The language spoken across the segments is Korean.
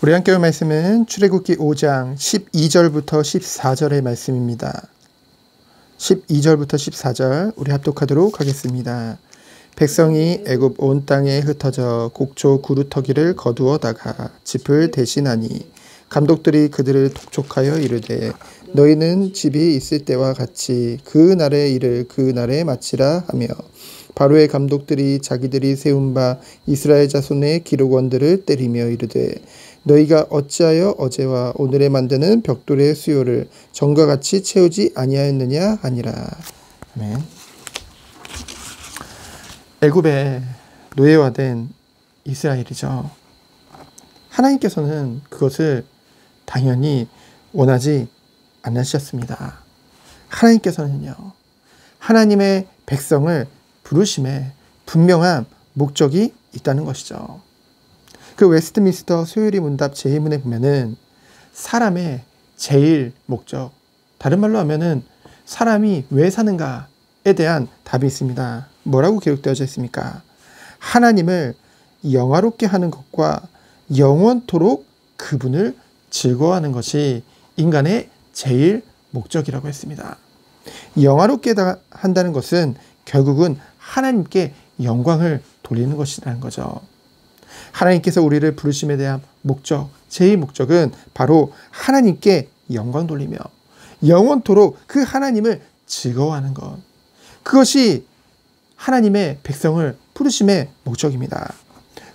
우리 함께 볼 말씀은 출애굽기 5장 12절부터 14절의 말씀입니다. 12절부터 14절 우리 합독하도록 하겠습니다. 백성이 애굽 온 땅에 흩어져 곡조 구루터기를 거두어다가 짚을 대신하니 감독들이 그들을 독촉하여 이르되 너희는 집이 있을 때와 같이 그 날의 일을 그 날에 마치라 하며 바로의 감독들이 자기들이 세운 바 이스라엘 자손의 기록원들을 때리며 이르되 너희가 어찌하여 어제와 오늘에 만드는 벽돌의 수요를 전과 같이 채우지 아니하였느냐 하니라. 아멘. 애굽에 노예화된 이스라엘이죠. 하나님께서는 그것을 당연히 원하지 않으셨습니다. 하나님께서는요, 하나님의 백성을 부르심에 분명한 목적이 있다는 것이죠. 그 웨스트민스터 소요리 문답 제1문에 보면은 사람의 제일 목적, 다른 말로 하면은 사람이 왜 사는가에 대한 답이 있습니다. 뭐라고 기록되어져 있습니까? 하나님을 영화롭게 하는 것과 영원토록 그분을 즐거워하는 것이 인간의 제일 목적이라고 했습니다. 영화롭게 한다는 것은 결국은 하나님께 영광을 돌리는 것이라는 거죠. 하나님께서 우리를 부르심에 대한 목적, 제일 목적은 바로 하나님께 영광 돌리며 영원토록 그 하나님을 즐거워하는 것. 그것이 하나님의 백성을 부르심의 목적입니다.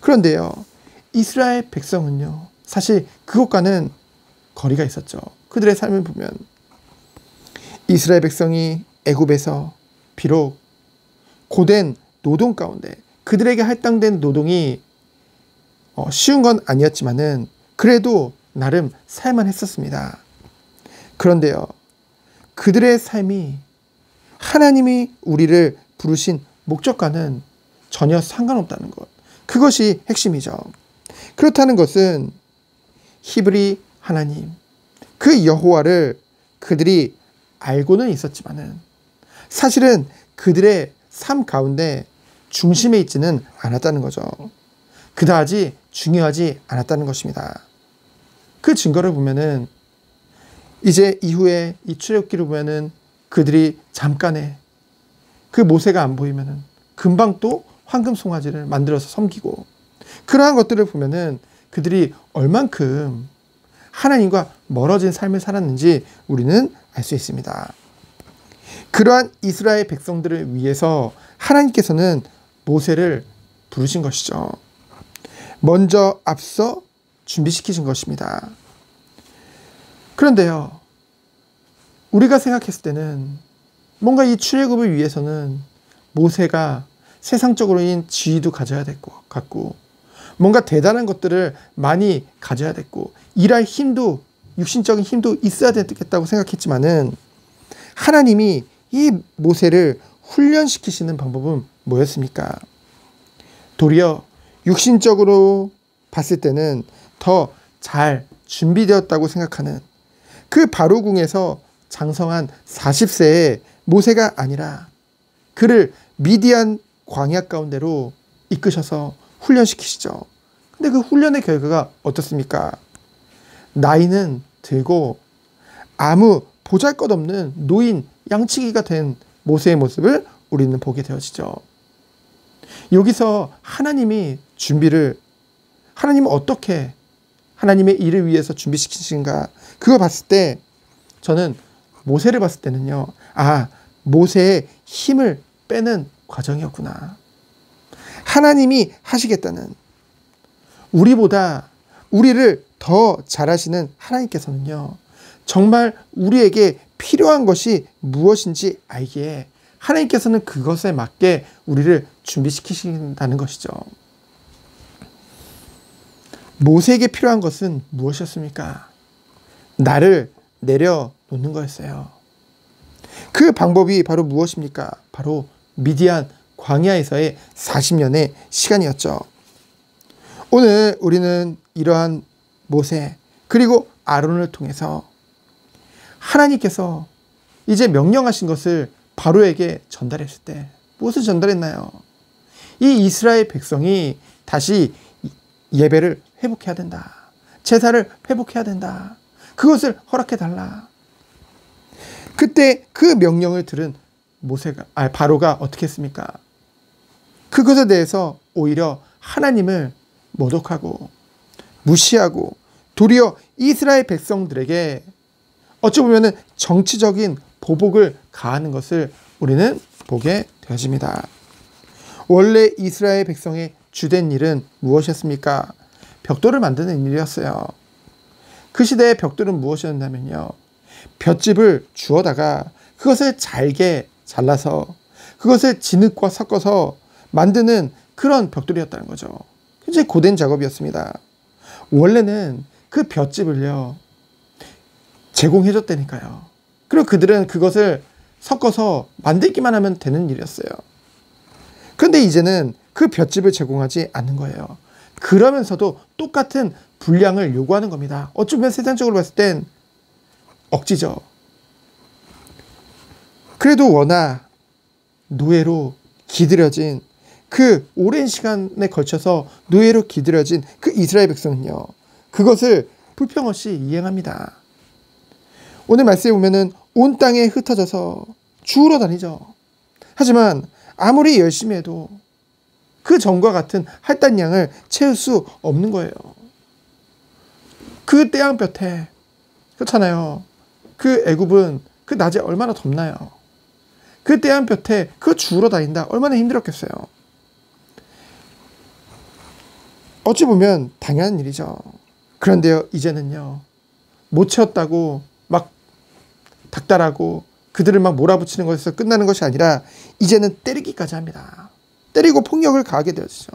그런데요, 이스라엘 백성은요, 사실 그것과는 거리가 있었죠. 그들의 삶을 보면 이스라엘 백성이 애굽에서 비록 고된 노동 가운데 그들에게 할당된 노동이 쉬운 건 아니었지만은 그래도 나름 살만했었습니다. 그런데요, 그들의 삶이 하나님이 우리를 부르신 목적과는 전혀 상관없다는 것, 그것이 핵심이죠. 그렇다는 것은 히브리 하나님, 그 여호와를 그들이 알고는 있었지만은 사실은 그들의 삶 가운데 중심에 있지는 않았다는 거죠. 그다지 중요하지 않았다는 것입니다. 그 증거를 보면은 이제 이후에 이 출애굽기를 보면은 그들이 잠깐에 그 모세가 안 보이면은 금방 또 황금 송아지를 만들어서 섬기고, 그러한 것들을 보면은 그들이 얼만큼 하나님과 멀어진 삶을 살았는지 우리는 알 수 있습니다. 그러한 이스라엘 백성들을 위해서 하나님께서는 모세를 부르신 것이죠. 먼저 앞서 준비시키신 것입니다. 그런데요, 우리가 생각했을 때는 뭔가 이 출애굽을 위해서는 모세가 세상적으로인 지위도 가져야 될 것 같고, 뭔가 대단한 것들을 많이 가져야 됐고, 일할 힘도, 육신적인 힘도 있어야 되겠다고 생각했지만은 하나님이 이 모세를 훈련시키시는 방법은 뭐였습니까? 도리어 육신적으로 봤을 때는 더 잘 준비되었다고 생각하는 그 바로궁에서 장성한 40세의 모세가 아니라 그를 미디안 광야 가운데로 이끄셔서 훈련시키시죠. 근데 그 훈련의 결과가 어떻습니까? 나이는 들고 아무 보잘것없는 노인 양치기가 된 모세의 모습을 우리는 보게 되어지죠. 여기서 하나님이 하나님은 어떻게 하나님의 일을 위해서 준비시키신가, 그거 봤을 때 저는 모세를 봤을 때는요, 모세의 힘을 빼는 과정이었구나. 하나님이 하시겠다는, 우리보다 우리를 더 잘하시는 하나님께서는요, 정말 우리에게 필요한 것이 무엇인지 알기에 하나님께서는 그것에 맞게 우리를 준비시키신다는 것이죠. 모세에게 필요한 것은 무엇이었습니까? 나를 내려놓는 거였어요. 그 방법이 바로 무엇입니까? 바로 미디안 광야에서의 40년의 시간이었죠. 오늘 우리는 이러한 모세 그리고 아론을 통해서 하나님께서 이제 명령하신 것을 바로에게 전달했을 때 무엇을 전달했나요? 이 이스라엘 백성이 다시 예배를 회복해야 된다. 제사를 회복해야 된다. 그것을 허락해달라. 그때 그 명령을 들은 바로가 어떻게 했습니까? 그것에 대해서 오히려 하나님을 모독하고 무시하고 도리어 이스라엘 백성들에게 어찌 보면 정치적인 보복을 가하는 것을 우리는 보게 되어집니다. 원래 이스라엘 백성의 주된 일은 무엇이었습니까? 벽돌을 만드는 일이었어요. 그 시대의 벽돌은 무엇이었냐면요, 볏짚을 주워다가 그것을 잘게 잘라서 그것을 진흙과 섞어서 만드는 그런 벽돌이었다는 거죠. 굉장히 고된 작업이었습니다. 원래는 그 볏짚을요 제공해줬다니까요. 그리고 그들은 그것을 섞어서 만들기만 하면 되는 일이었어요. 그런데 이제는 그 볏짚을 제공하지 않는 거예요. 그러면서도 똑같은 분량을 요구하는 겁니다. 어쩌면 세상적으로 봤을 땐 억지죠. 그래도 워낙 노예로 기들여진, 그 오랜 시간에 걸쳐서 노예로 기들여진 그 이스라엘 백성은요, 그것을 불평 없이 이행합니다. 오늘 말씀에 보면은 온 땅에 흩어져서 주우러 다니죠. 하지만 아무리 열심히 해도 그 전과 같은 할당량을 채울 수 없는 거예요. 그 태양볕에, 그렇잖아요. 그 애굽은 그 낮에 얼마나 덥나요? 그 태양볕에 그 주우러 다닌다. 얼마나 힘들었겠어요. 어찌 보면 당연한 일이죠. 그런데요, 이제는요, 못 채웠다고 막 닥달하고 그들을 막 몰아붙이는 것에서 끝나는 것이 아니라 이제는 때리기까지 합니다. 때리고 폭력을 가하게 되어지죠.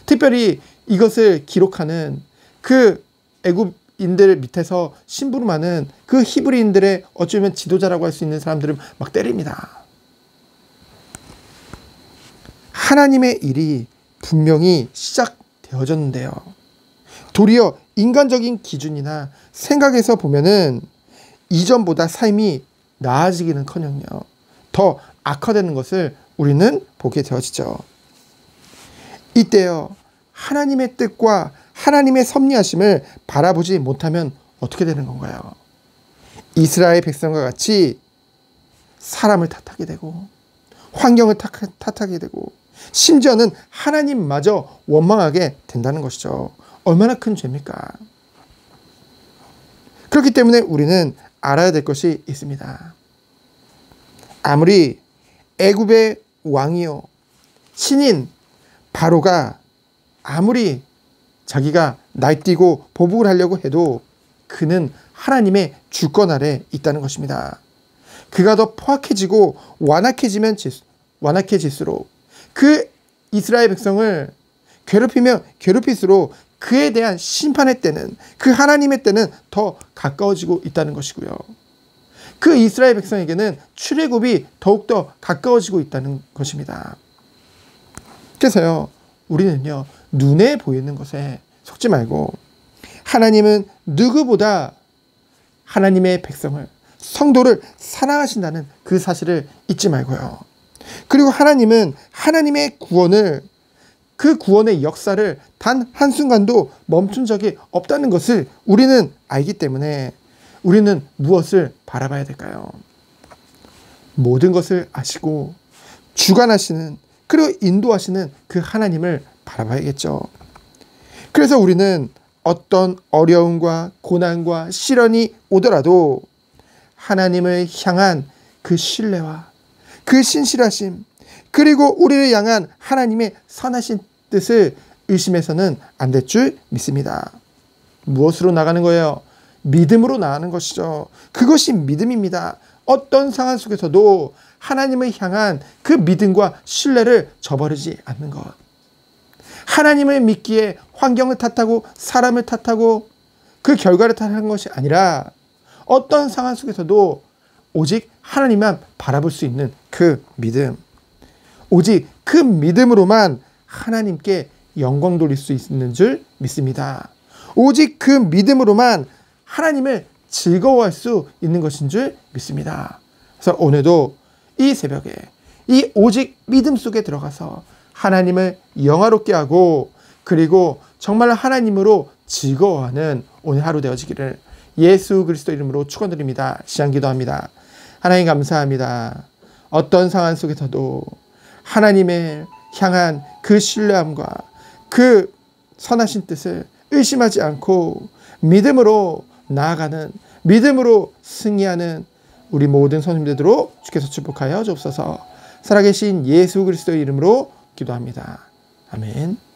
특별히 이것을 기록하는 그 애굽인들 밑에서 심부름하는 그 히브리인들의 어쩌면 지도자라고 할 수 있는 사람들을 막 때립니다. 하나님의 일이 분명히 시작되어졌는데요, 도리어 인간적인 기준이나 생각에서 보면은 이전보다 삶이 나아지기는커녕요 더 악화되는 것을 우리는 보게 되어지죠. 이때요, 하나님의 뜻과 하나님의 섭리하심을 바라보지 못하면 어떻게 되는 건가요? 이스라엘 백성과 같이 사람을 탓하게 되고 환경을 탓하게 되고 심지어는 하나님마저 원망하게 된다는 것이죠. 얼마나 큰 죄입니까? 그렇기 때문에 우리는 알아야 될 것이 있습니다. 아무리 애굽의 왕이요 신인 바로가 아무리 자기가 날뛰고 보복을 하려고 해도 그는 하나님의 주권 아래 있다는 것입니다. 그가 더 포악해지고 완악해질수록 그 이스라엘 백성을 괴롭히며 괴롭힐수록 그에 대한 심판의 때는, 그 하나님의 때는 더 가까워지고 있다는 것이고요. 그 이스라엘 백성에게는 출애굽이 더욱더 가까워지고 있다는 것입니다. 그래서요, 우리는요, 눈에 보이는 것에 속지 말고 하나님은 누구보다 하나님의 백성을, 성도를 사랑하신다는 그 사실을 잊지 말고요. 그리고 하나님은 하나님의 구원을, 그 구원의 역사를 단 한순간도 멈춘 적이 없다는 것을 우리는 알기 때문에 우리는 무엇을 바라봐야 될까요? 모든 것을 아시고 주관하시는, 그리고 인도하시는 그 하나님을 바라봐야겠죠. 그래서 우리는 어떤 어려움과 고난과 시련이 오더라도 하나님을 향한 그 신뢰와 그 신실하심, 그리고 우리를 향한 하나님의 선하신 뜻을 의심해서는 안 될 줄 믿습니다. 무엇으로 나가는 거예요? 믿음으로 나가는 것이죠. 그것이 믿음입니다. 어떤 상황 속에서도 하나님을 향한 그 믿음과 신뢰를 저버리지 않는 것. 하나님을 믿기에 환경을 탓하고 사람을 탓하고 그 결과를 탓하는 것이 아니라 어떤 상황 속에서도 오직 하나님만 바라볼 수 있는 그 믿음, 오직 그 믿음으로만 하나님께 영광 돌릴 수 있는 줄 믿습니다. 오직 그 믿음으로만 하나님을 즐거워할 수 있는 것인 줄 믿습니다. 그래서 오늘도 이 새벽에 이 오직 믿음 속에 들어가서 하나님을 영화롭게 하고, 그리고 정말 하나님으로 즐거워하는 오늘 하루 되어지기를 예수 그리스도 이름으로 축원드립니다. 시간 기도합니다. 하나님 감사합니다. 어떤 상황 속에서도 하나님의 향한 그 신뢰함과 그 선하신 뜻을 의심하지 않고 믿음으로 나아가는, 믿음으로 승리하는 우리 모든 성도님들 되도록 주께서 축복하여 주옵소서. 살아계신 예수 그리스도의 이름으로 기도합니다. 아멘.